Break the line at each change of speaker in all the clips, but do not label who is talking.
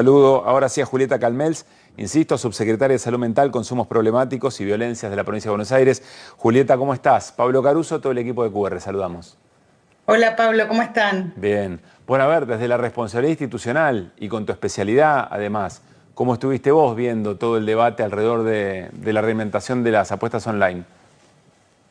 Saludo ahora sí a Julieta Calmels, insisto, subsecretaria de Salud Mental, Consumos Problemáticos y Violencias de la Provincia de Buenos Aires. Julieta, ¿cómo estás? Pablo Caruso, todo el equipo de QR, saludamos.
Hola Pablo, ¿cómo están?
Bien. Bueno, a ver, desde la responsabilidad institucional y con tu especialidad, además, ¿cómo estuviste vos viendo todo el debate alrededor de la reglamentación de las apuestas online?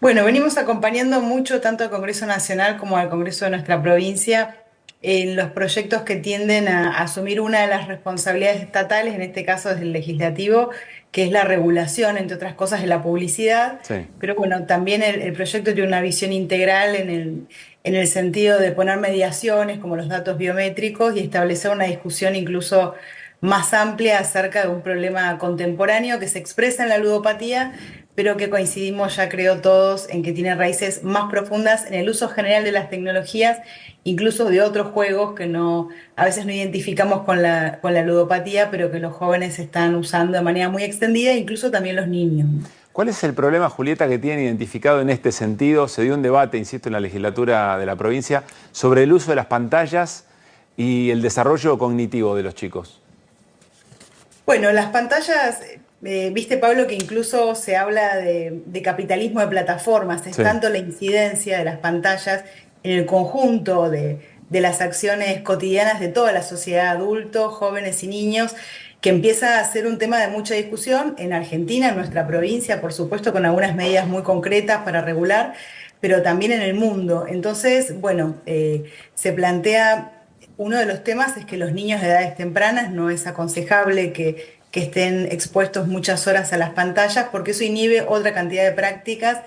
Bueno, venimos acompañando mucho tanto al Congreso Nacional como al Congreso de nuestra provincia en los proyectos que tienden a asumir una de las responsabilidades estatales, en este caso desde el legislativo, que es la regulación, entre otras cosas, de la publicidad.
Sí.
Pero bueno, también el proyecto tiene una visión integral en el sentido de poner mediaciones como los datos biométricos y establecer una discusión incluso más amplia acerca de un problema contemporáneo que se expresa en la ludopatía, pero que coincidimos ya creo todos en que tiene raíces más profundas en el uso general de las tecnologías, incluso de otros juegos que no, a veces no identificamos con la ludopatía, pero que los jóvenes están usando de manera muy extendida, incluso también los niños.
¿Cuál es el problema, Julieta, que tienen identificado en este sentido? Se dio un debate, insisto, en la legislatura de la provincia sobre el uso de las pantallas y el desarrollo cognitivo de los chicos.
Bueno, las pantallas, viste Pablo que incluso se habla de capitalismo de plataformas, es
Sí.
tanto la incidencia de las pantallas en el conjunto de las acciones cotidianas de toda la sociedad, adultos, jóvenes y niños, que empieza a ser un tema de mucha discusión en Argentina, en nuestra provincia, por supuesto, con algunas medidas muy concretas para regular, pero también en el mundo. Entonces, bueno, se plantea. Uno de los temas es que los niños de edades tempranas no es aconsejable que estén expuestos muchas horas a las pantallas porque eso inhibe otra cantidad de prácticas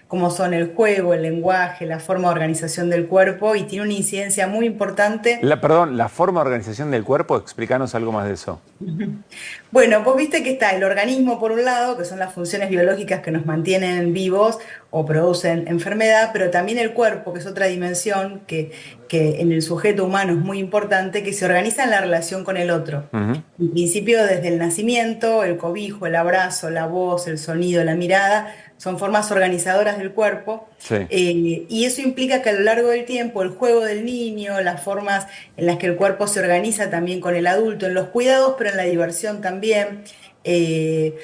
como son el juego, el lenguaje, la forma de organización del cuerpo y tiene una incidencia muy importante.
Perdón, la forma de organización del cuerpo, explícanos algo más de eso.
Bueno, vos viste que está el organismo por un lado, que son las funciones biológicas que nos mantienen vivos o producen enfermedad, pero también el cuerpo, que es otra dimensión que en el sujeto humano es muy importante, que se organiza en la relación con el otro.
Ujú.
En principio, desde el nacimiento, el cobijo, el abrazo, la voz, el sonido, la mirada, son formas organizadoras del cuerpo.
Sí.
Y eso implica que a lo largo del tiempo el juego del niño, las formas en las que el cuerpo se organiza también con el adulto, en los cuidados, pero en la diversión también, eh,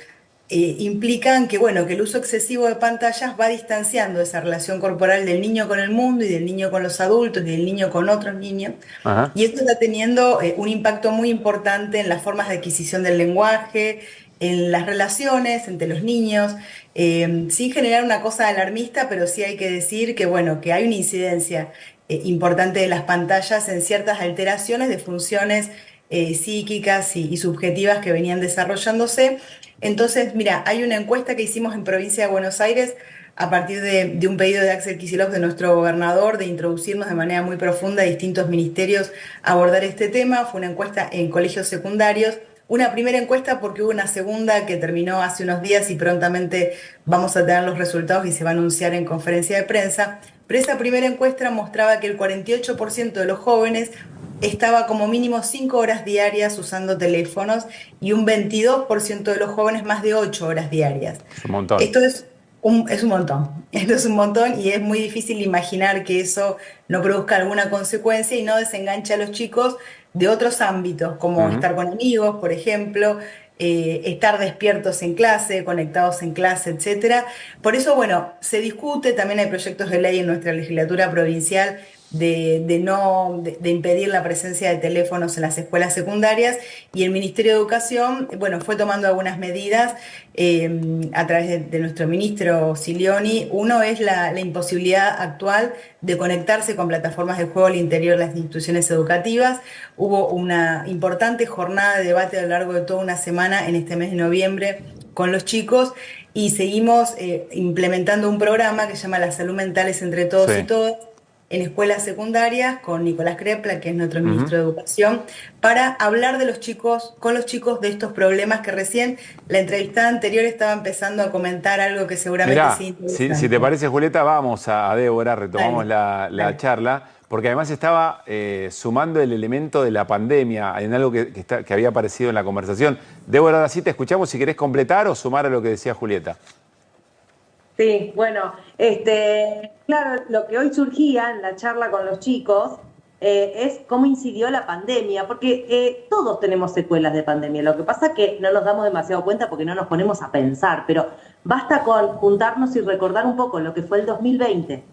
implican que, bueno, que el uso excesivo de pantallas va distanciando esa relación corporal del niño con el mundo y del niño con los adultos y del niño con otros niños.
Ajá.
Y esto está teniendo un impacto muy importante en las formas de adquisición del lenguaje, en las relaciones entre los niños, sin generar una cosa alarmista, pero sí hay que decir que, bueno, que hay una incidencia importante de las pantallas en ciertas alteraciones de funciones psíquicas y subjetivas que venían desarrollándose. Entonces, mira, hay una encuesta que hicimos en Provincia de Buenos Aires a partir de un pedido de Axel Kicillof, de nuestro gobernador, de introducirnos de manera muy profunda a distintos ministerios a abordar este tema. Fue una encuesta en colegios secundarios. Una primera encuesta porque hubo una segunda que terminó hace unos días y prontamente vamos a tener los resultados y se va a anunciar en conferencia de prensa. Pero esa primera encuesta mostraba que el 48% de los jóvenes estaba como mínimo 5 horas diarias usando teléfonos y un 22% de los jóvenes más de 8 horas diarias.
Es un montón.
Esto es un montón, esto es un montón y es muy difícil imaginar que eso no produzca alguna consecuencia y no desenganche a los chicos de otros ámbitos, como
Ujú.
estar con amigos, por ejemplo, estar despiertos en clase, conectados en clase, etcétera. Por eso, bueno, se discute, también hay proyectos de ley en nuestra legislatura provincial de impedir la presencia de teléfonos en las escuelas secundarias y el Ministerio de Educación, bueno, fue tomando algunas medidas a través de nuestro ministro Silioni. Uno es la imposibilidad actual de conectarse con plataformas de juego al interior de las instituciones educativas. Hubo una importante jornada de debate a lo largo de toda una semana en este mes de noviembre con los chicos y seguimos implementando un programa que se llama La Salud Mental es entre todos y
Sí.
todas en escuelas secundarias con Nicolás Crepla, que es nuestro
Ujú.
ministro de Educación, para hablar de los chicos, con los chicos de estos problemas que recién la entrevistada anterior estaba empezando a comentar algo que seguramente sea
Mirá, si te
interesante.
parece, Julieta, vamos a Débora, retomamos
Dale,
la
dale.
charla, porque además estaba sumando el elemento de la pandemia en algo que había aparecido en la conversación. Débora, ahora sí te escuchamos si querés completar o sumar a lo que decía Julieta.
Sí, bueno, claro, lo que hoy surgía en la charla con los chicos es cómo incidió la pandemia, porque todos tenemos secuelas de pandemia. Lo que pasa es que no nos damos demasiado cuenta porque no nos ponemos a pensar, pero basta con juntarnos y recordar un poco lo que fue el 2020,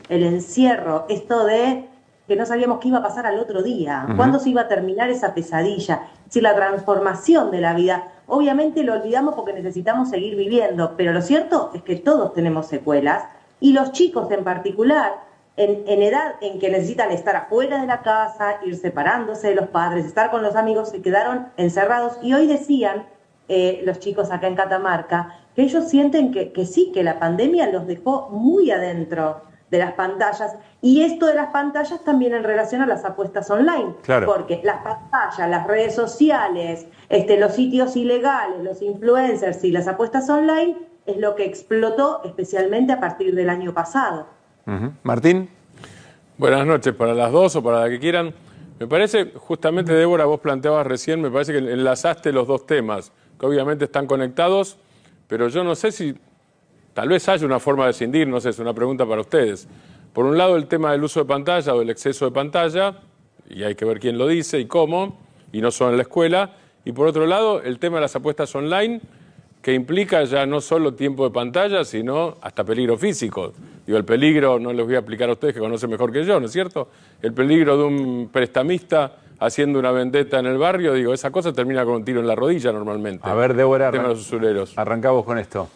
el encierro, esto de que no sabíamos qué iba a pasar al otro día, cuándo se iba a terminar esa pesadilla, si la transformación de la vida. Obviamente lo olvidamos porque necesitamos seguir viviendo, pero lo cierto es que todos tenemos secuelas y los chicos en particular, en edad en que necesitan estar afuera de la casa, ir separándose de los padres, estar con los amigos, se quedaron encerrados y hoy decían los chicos acá en Catamarca que ellos sienten que sí, que la pandemia los dejó muy adentro de las pantallas, y esto de las pantallas también en relación a las apuestas online,
Claro.
porque las pantallas, las redes sociales, los sitios ilegales, los influencers y las apuestas online es lo que explotó especialmente a partir del año pasado.
Martín.
Buenas noches, para las dos o para la que quieran. Me parece, justamente Débora, vos planteabas recién, me parece que enlazaste los dos temas, que obviamente están conectados, pero yo no sé si tal vez haya una forma de escindir, no sé, es una pregunta para ustedes. Por un lado, el tema del uso de pantalla o del exceso de pantalla, y hay que ver quién lo dice y cómo, y no solo en la escuela. Y por otro lado, el tema de las apuestas online, que implica ya no solo tiempo de pantalla, sino hasta peligro físico. Digo, el peligro, no les voy a explicar a ustedes que conocen mejor que yo, ¿no es cierto? El peligro de un prestamista haciendo una vendetta en el barrio, digo, esa cosa termina con un tiro en la rodilla normalmente.
A ver, Débora,
el tema de los usureros.
arrancamos con esto.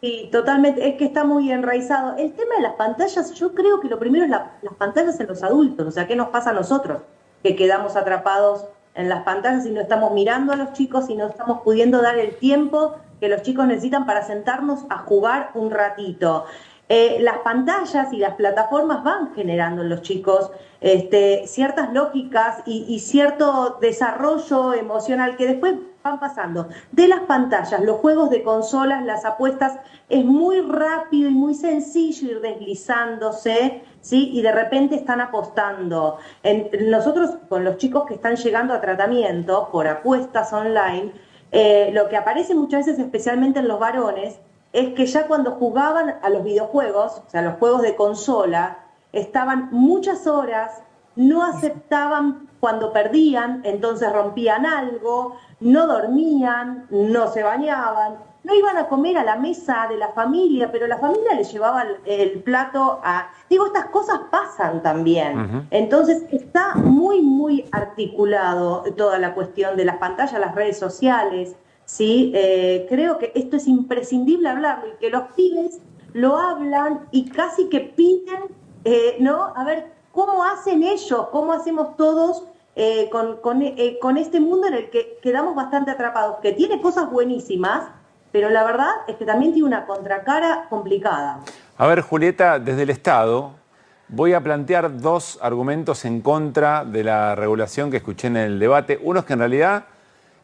Sí, totalmente, es que está muy enraizado. El tema de las pantallas, yo creo que lo primero es las pantallas en los adultos, o sea, ¿qué nos pasa a nosotros? Que quedamos atrapados en las pantallas y no estamos mirando a los chicos y no estamos pudiendo dar el tiempo que los chicos necesitan para sentarnos a jugar un ratito. Las pantallas y las plataformas van generando en los chicos ciertas lógicas y cierto desarrollo emocional que después van pasando de las pantallas, los juegos de consolas, las apuestas. Es muy rápido y muy sencillo ir deslizándose, ¿sí? Y de repente están apostando. Nosotros, con los chicos que están llegando a tratamiento por apuestas online, lo que aparece muchas veces, especialmente en los varones, es que ya cuando jugaban a los videojuegos, o sea, los juegos de consola, estaban muchas horas, no aceptaban cuando perdían, entonces rompían algo, no dormían, no se bañaban, no iban a comer a la mesa de la familia, pero la familia les llevaba el plato a... Digo, estas cosas pasan también. Entonces está muy, muy articulado toda la cuestión de las pantallas, las redes sociales, ¿sí? Creo que esto es imprescindible hablarlo y que los pibes lo hablan y casi que piden, ¿no? A ver, ¿cómo hacen ellos? ¿Cómo hacemos todos con este mundo en el que quedamos bastante atrapados? Que tiene cosas buenísimas, pero la verdad es que también tiene una contracara complicada.
A ver, Julieta, desde el Estado voy a plantear dos argumentos en contra de la regulación que escuché en el debate. Uno es que en realidad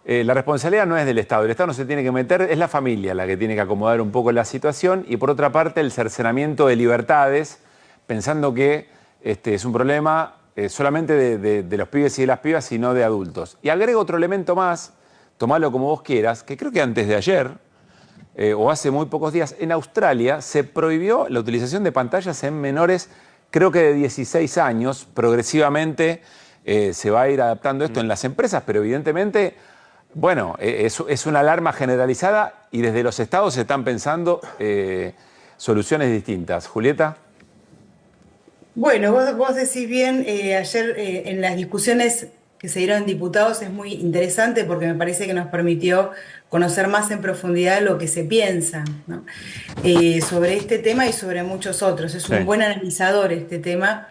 la responsabilidad no es del Estado. El Estado no se tiene que meter, es la familia la que tiene que acomodar un poco la situación. Y por otra parte, el cercenamiento de libertades, pensando que es un problema solamente de los pibes y de las pibas, sino de adultos. Y agrego otro elemento más, tomalo como vos quieras, que creo que antes de ayer, o hace muy pocos días, en Australia se prohibió la utilización de pantallas en menores, creo que de 16 años. Progresivamente se va a ir adaptando esto en las empresas, pero evidentemente, bueno, es una alarma generalizada y desde los estados se están pensando soluciones distintas. Julieta.
Bueno, vos decís bien, ayer en las discusiones que se dieron en diputados es muy interesante porque me parece que nos permitió conocer más en profundidad lo que se piensa, ¿no? Sobre este tema y sobre muchos otros. Es un buen analizador este tema.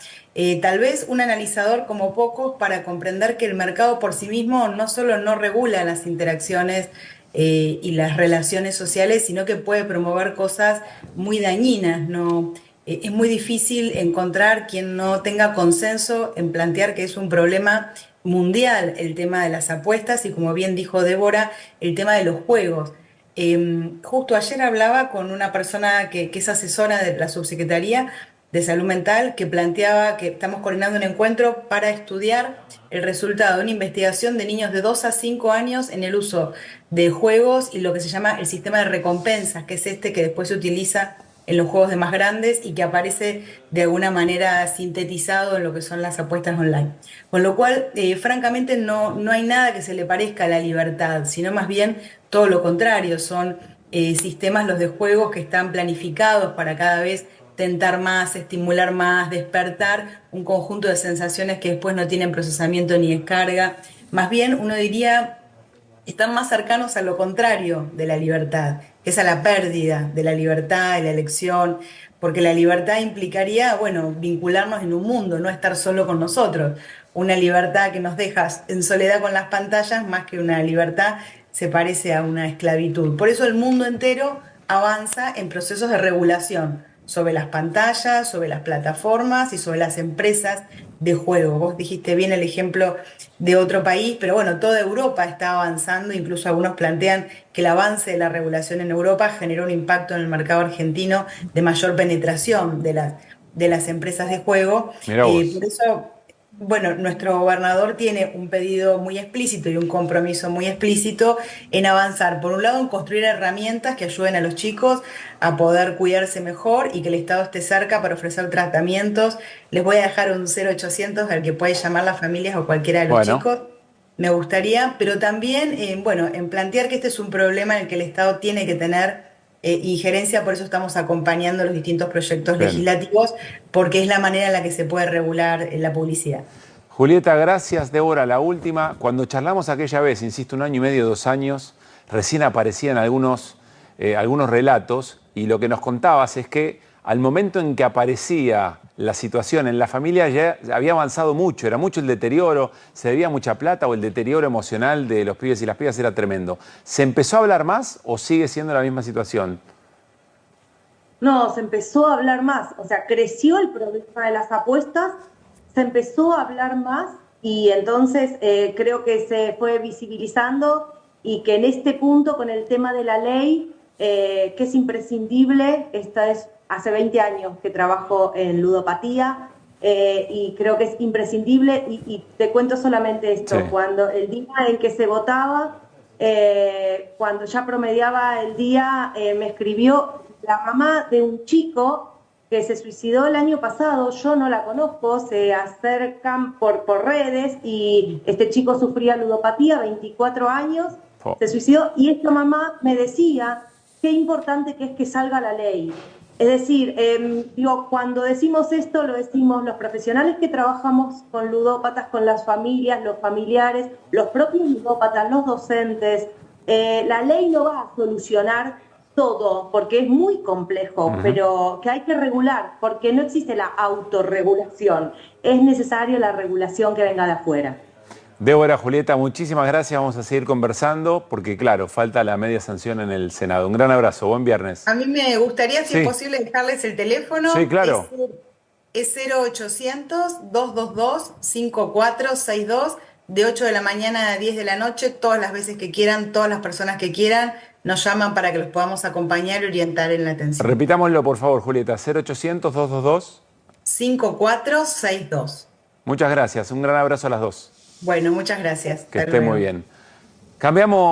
Tal vez un analizador como pocos para comprender que el mercado por sí mismo no solo no regula las interacciones y las relaciones sociales, sino que puede promover cosas muy dañinas, ¿no? Es muy difícil encontrar quien no tenga consenso en plantear que es un problema mundial el tema de las apuestas y, como bien dijo Débora, el tema de los juegos. Justo ayer hablaba con una persona que es asesora de la Subsecretaría de Salud Mental, que planteaba que estamos coordinando un encuentro para estudiar el resultado de una investigación de niños de 2 a 5 años en el uso de juegos y lo que se llama el sistema de recompensas, que es este que después se utiliza en los juegos de más grandes y que aparece de alguna manera sintetizado en lo que son las apuestas online. Con lo cual, francamente, no hay nada que se le parezca a la libertad, sino más bien todo lo contrario, son sistemas los de juegos que están planificados para cada vez tentar más, estimular más, despertar un conjunto de sensaciones que después no tienen procesamiento ni descarga. Más bien, uno diría, están más cercanos a lo contrario de la libertad, que es a la pérdida de la libertad, de la elección, porque la libertad implicaría, bueno, vincularnos en un mundo, no estar solo con nosotros. Una libertad que nos dejas en soledad con las pantallas, más que una libertad, se parece a una esclavitud. Por eso el mundo entero avanza en procesos de regulación sobre las pantallas, sobre las plataformas y sobre las empresas de juego. Vos dijiste bien el ejemplo de otro país, pero bueno, toda Europa está avanzando, incluso algunos plantean que el avance de la regulación en Europa generó un impacto en el mercado argentino de mayor penetración de las empresas de juego.
Mirá vos.
Por eso, bueno, nuestro gobernador tiene un pedido muy explícito y un compromiso muy explícito en avanzar, por un lado, en construir herramientas que ayuden a los chicos a poder cuidarse mejor y que el Estado esté cerca para ofrecer tratamientos. Les voy a dejar un 0800 al que puede llamar las familias o cualquiera de los chicos. Me gustaría, pero también, bueno, en plantear que este es un problema en el que el Estado tiene que tener injerencia, por eso estamos acompañando los distintos proyectos legislativos, porque es la manera en la que se puede regular la publicidad.
Julieta, gracias. Débora, la última. Cuando charlamos aquella vez, insisto, 1 año y medio, 2 años, recién aparecían algunos relatos y lo que nos contabas es que al momento en que aparecía la situación en la familia ya había avanzado mucho, era mucho el deterioro, se debía mucha plata o el deterioro emocional de los pibes y las pibas era tremendo. ¿Se empezó a hablar más o sigue siendo la misma situación?
No, se empezó a hablar más, o sea, creció el problema de las apuestas, se empezó a hablar más y entonces creo que se fue visibilizando y que en este punto con el tema de la ley, que es imprescindible, esta es hace 20 años que trabajo en ludopatía y creo que es imprescindible y te cuento solamente esto, sí. Cuando el día en que se votaba, cuando ya promediaba el día, me escribió la mamá de un chico que se suicidó el año pasado, yo no la conozco, se acercan por redes y este chico sufría ludopatía, 24 años, se suicidó y esta mamá me decía qué importante que es que salga la ley. Es decir, digo, cuando decimos esto, lo decimos los profesionales que trabajamos con ludópatas, con las familias, los familiares, los propios ludópatas, los docentes. La ley no va a solucionar todo, porque es muy complejo, pero que hay que regular, porque no existe la autorregulación. Es necesaria la regulación que venga de afuera.
Débora, Julieta, muchísimas gracias. Vamos a seguir conversando porque, claro, falta la media sanción en el Senado. Un gran abrazo. Buen viernes.
A mí me gustaría, si es posible, dejarles el teléfono.
Sí, claro.
Es 0800-222-5462, de 8 de la mañana a 10 de la noche, todas las veces que quieran, todas las personas que quieran, nos llaman para que los podamos acompañar y orientar en la atención.
Repitámoslo, por favor, Julieta. 0800-222-5462. Muchas gracias. Un gran abrazo a las dos.
Bueno, muchas gracias.
Que esté muy bien. Cambiamos.